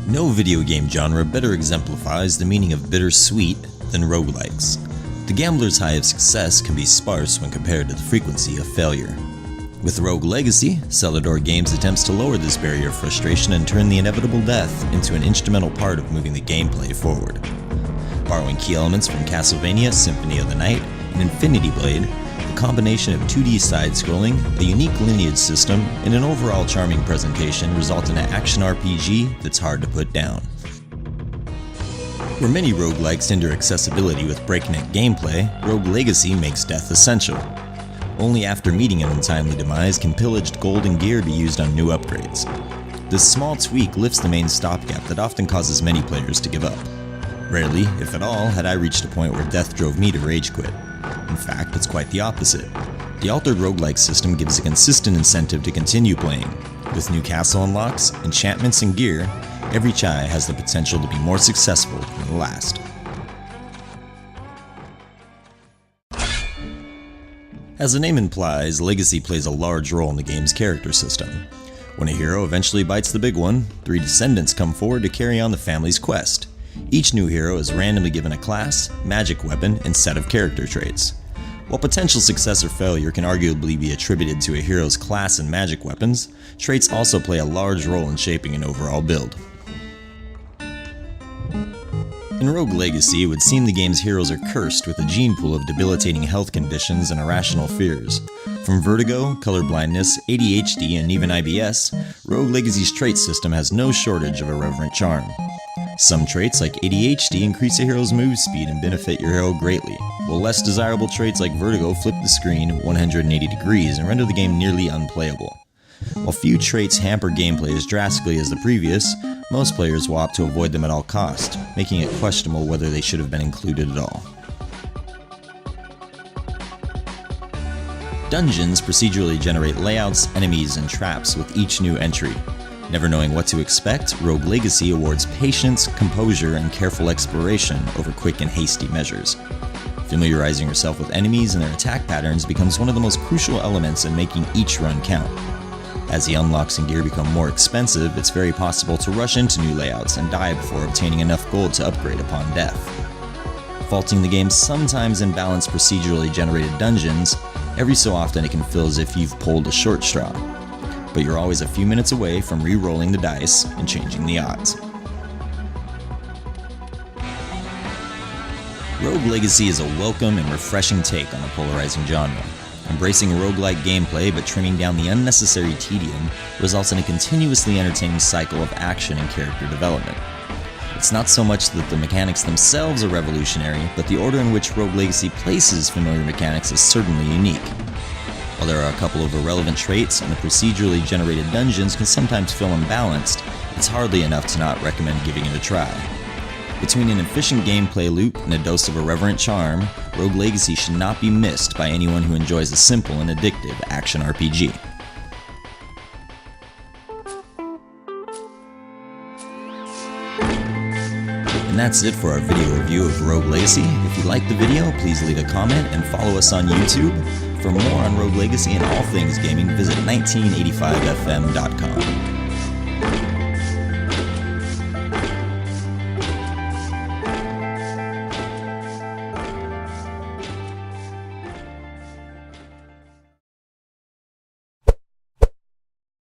No video game genre better exemplifies the meaning of bittersweet than roguelikes. The gambler's high of success can be sparse when compared to the frequency of failure. With Rogue Legacy, Celador Games attempts to lower this barrier of frustration and turn the inevitable death into an instrumental part of moving the gameplay forward. Borrowing key elements from Castlevania Symphony of the Night and Infinity Blade, the combination of 2D side-scrolling, a unique lineage system, and an overall charming presentation result in an action RPG that's hard to put down. Where many roguelikes hinder accessibility with breakneck gameplay, Rogue Legacy makes death essential. Only after meeting an untimely demise can pillaged gold and gear be used on new upgrades. This small tweak lifts the main stopgap that often causes many players to give up. Rarely, if at all, had I reached a point where death drove me to rage quit. In fact, it's quite the opposite. The altered roguelike system gives a consistent incentive to continue playing. With new castle unlocks, enchantments, and gear, every chai has the potential to be more successful than the last. As the name implies, Legacy plays a large role in the game's character system. When a hero eventually bites the big one, 3 descendants come forward to carry on the family's quest. Each new hero is randomly given a class, magic weapon, and set of character traits. While potential success or failure can arguably be attributed to a hero's class and magic weapons, traits also play a large role in shaping an overall build. In Rogue Legacy, it would seem the game's heroes are cursed with a gene pool of debilitating health conditions and irrational fears. From vertigo, colorblindness, ADHD, and even IBS, Rogue Legacy's trait system has no shortage of irreverent charm. Some traits like ADHD increase a hero's move speed and benefit your hero greatly, while less desirable traits like vertigo flip the screen 180 degrees and render the game nearly unplayable. While few traits hamper gameplay as drastically as the previous, most players will opt to avoid them at all costs, making it questionable whether they should have been included at all. Dungeons procedurally generate layouts, enemies, and traps with each new entry. Never knowing what to expect, Rogue Legacy awards patience, composure, and careful exploration over quick and hasty measures. Familiarizing yourself with enemies and their attack patterns becomes one of the most crucial elements in making each run count. As the unlocks and gear become more expensive, it's very possible to rush into new layouts and die before obtaining enough gold to upgrade upon death. Faulting the game's sometimes imbalanced procedurally generated dungeons, every so often it can feel as if you've pulled a short straw. But you're always a few minutes away from re-rolling the dice and changing the odds. Rogue Legacy is a welcome and refreshing take on a polarizing genre. Embracing roguelike gameplay but trimming down the unnecessary tedium results in a continuously entertaining cycle of action and character development. It's not so much that the mechanics themselves are revolutionary, but the order in which Rogue Legacy places familiar mechanics is certainly unique. While there are a couple of irrelevant traits and the procedurally generated dungeons can sometimes feel unbalanced, it's hardly enough to not recommend giving it a try. Between an efficient gameplay loop and a dose of irreverent charm, Rogue Legacy should not be missed by anyone who enjoys a simple and addictive action RPG. And that's it for our video review of Rogue Legacy. If you liked the video, please leave a comment and follow us on YouTube. For more on Rogue Legacy and all things gaming, visit 1985fm.com.